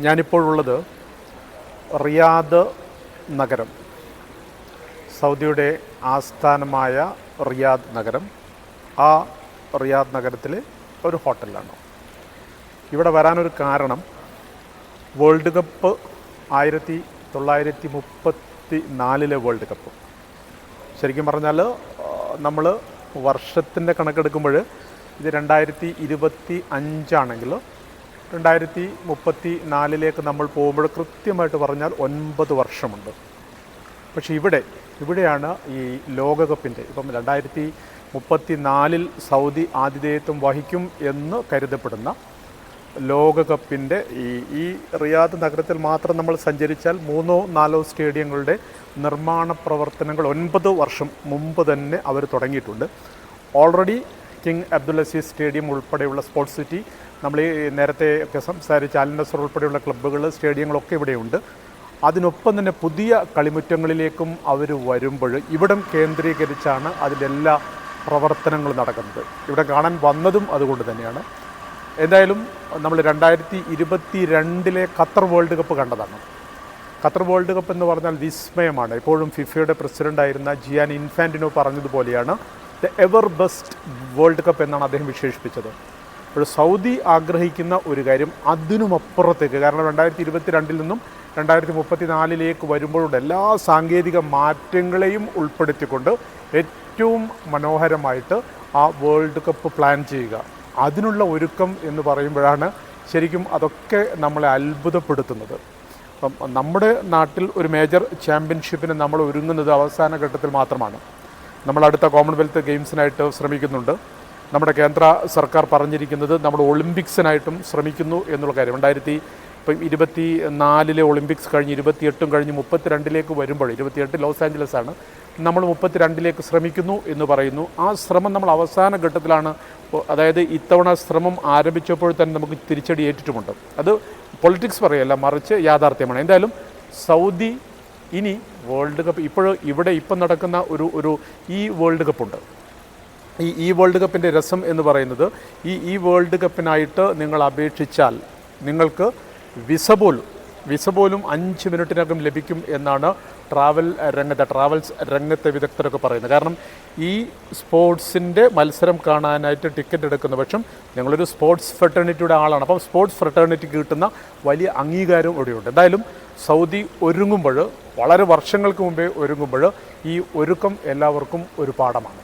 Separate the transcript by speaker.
Speaker 1: ഞാനിപ്പോഴുള്ളത് Riyadh നഗരം, സൗദിയുടെ ആസ്ഥാനമായ റിയാദ് നഗരം. ആ റിയാദ് നഗരത്തിലെ ഒരു ഹോട്ടലിലാണ്. ഇവിടെ വരാനൊരു കാരണം, വേൾഡ് കപ്പ് 1934 വേൾഡ് കപ്പ്. ശരിക്കും പറഞ്ഞാൽ നമ്മൾ വർഷത്തിൻ്റെ കണക്കെടുക്കുമ്പോൾ ഇത് 2025 ആണെങ്കിൽ 2034 നമ്മൾ പോകുമ്പോൾ കൃത്യമായിട്ട് പറഞ്ഞാൽ 9 വർഷമുണ്ട്. പക്ഷേ ഇവിടെയാണ് ഈ ലോകകപ്പിൻ്റെ, ഇപ്പം 2034 സൗദി ആതിഥേയത്വം വഹിക്കും എന്ന് കരുതപ്പെടുന്ന ലോകകപ്പിൻ്റെ ഈ റിയാദ് നഗരത്തിൽ മാത്രം നമ്മൾ സഞ്ചരിച്ചാൽ 3-4 സ്റ്റേഡിയങ്ങളുടെ നിർമ്മാണ പ്രവർത്തനങ്ങൾ 9 വർഷം മുമ്പ് തന്നെ അവർ തുടങ്ങിയിട്ടുണ്ട്. Already king Abdul Aziz stadium ഉൾപ്പെടെയുള്ള സ്പോർട്സ് സിറ്റി, നമ്മൾ ഈ നേരത്തെ ഒക്കെ സംസാരിച്ച അൽ നസർ ഉൾപ്പെടെയുള്ള ക്ലബ്ബുകൾ, സ്റ്റേഡിയങ്ങളൊക്കെ ഇവിടെയുണ്ട്. അതിനൊപ്പം തന്നെ പുതിയ കളിമുറ്റങ്ങളിലേക്കും അവർ വരുമ്പോൾ ഇവിടം കേന്ദ്രീകരിച്ചാണ് അതിൻ്റെ എല്ലാ പ്രവർത്തനങ്ങളും നടക്കുന്നത്. ഇവിടെ കാണാൻ വന്നതും അതുകൊണ്ട് തന്നെയാണ്. എന്തായാലും നമ്മൾ 2022 ഖത്തർ വേൾഡ് കപ്പ് കണ്ടതാണ്. ഖത്തർ വേൾഡ് കപ്പ് എന്ന് പറഞ്ഞാൽ വിസ്മയമാണ്. ഇപ്പോഴും ഫിഫയുടെ പ്രസിഡൻ്റായിരുന്ന ജിയാൻ ഇൻഫാൻറ്റിനോ പറഞ്ഞതുപോലെയാണ് the ever best world cup എന്നാണ് അദ്ദേഹം വിശേഷിപ്പിച്ചത്. അപ്പോൾ സൗദി ആഗ്രഹിക്കുന്ന ഒരു കാര്യം അതിനുമപ്പുറത്തേക്ക്, കാരണം 2022 നിന്നും 2034 വരുമ്പോഴുള്ള എല്ലാ സാങ്കേതിക മാറ്റങ്ങളെയും ഉൾപ്പെടുത്തിക്കൊണ്ട് ഏറ്റവും മനോഹരമായിട്ട് ആ വേൾഡ് കപ്പ് പ്ലാൻ ചെയ്യുക, അതിനുള്ള ഒരുക്കം എന്ന് പറയുമ്പോഴാണ് ശരിക്കും അതൊക്കെ നമ്മളെ അത്ഭുതപ്പെടുത്തുന്നത്. അപ്പം നമ്മുടെ നാട്ടിൽ ഒരു മേജർ ചാമ്പ്യൻഷിപ്പിന് നമ്മൾ ഒരുങ്ങുന്നത് അവസാന ഘട്ടത്തിൽ മാത്രമാണ്. നമ്മളടുത്ത കോമൺവെൽത്ത് ഗെയിംസിനായിട്ട് ശ്രമിക്കുന്നുണ്ട്. നമ്മുടെ കേന്ദ്ര സർക്കാർ പറഞ്ഞിരിക്കുന്നത് നമ്മൾ ഒളിമ്പിക്സിനായിട്ടും ശ്രമിക്കുന്നു എന്നുള്ള കാര്യം. 2024 ഒളിമ്പിക്സ് കഴിഞ്ഞ് 28 കഴിഞ്ഞ് 32 വരുമ്പോൾ, 28 ലോസ് ആഞ്ചലസാണ്, നമ്മൾ 32 ശ്രമിക്കുന്നു എന്ന് പറയുന്നു. ആ ശ്രമം നമ്മൾ അവസാന ഘട്ടത്തിലാണ്. അതായത് ഇത്തവണ ശ്രമം ആരംഭിച്ചപ്പോൾ തന്നെ നമുക്ക് തിരിച്ചടി ഏറ്റിട്ടുമുണ്ട്. അത് പൊളിറ്റിക്സ് പറയല്ല, മറിച്ച് യാഥാർത്ഥ്യമാണ്. എന്തായാലും സൗദി ഇനി വേൾഡ് കപ്പ് ഇപ്പം നടക്കുന്ന ഒരു ഈ വേൾഡ് കപ്പുണ്ട്. ഈ വേൾഡ് കപ്പിൻ്റെ രസം എന്ന് പറയുന്നത്, ഈ വേൾഡ് കപ്പിനായിട്ട് നിങ്ങൾ അപേക്ഷിച്ചാൽ നിങ്ങൾക്ക് വിസ പോലും 5 മിനിറ്റിനകം ലഭിക്കും എന്നാണ് ട്രാവൽസ് രംഗത്തെ വിദഗ്ധരൊക്കെ പറയുന്നത്. കാരണം ഈ സ്പോർട്സിൻ്റെ മത്സരം കാണാനായിട്ട് ടിക്കറ്റ് എടുക്കുന്ന പക്ഷം ഞങ്ങളൊരു സ്പോർട്സ് ഫ്രട്ടേണിറ്റിയുടെ ആളാണ്. അപ്പം സ്പോർട്സ് ഫ്രട്ടേണിറ്റിക്ക് കിട്ടുന്ന വലിയ അംഗീകാരം ഇവിടെയുണ്ട്. എന്തായാലും സൗദി ഒരുങ്ങുമ്പോൾ, വളരെ വർഷങ്ങൾക്ക് മുമ്പേ ഒരുങ്ങുമ്പോൾ, ഈ ഒരുക്കം എല്ലാവർക്കും ഒരു പാഠമാണ്.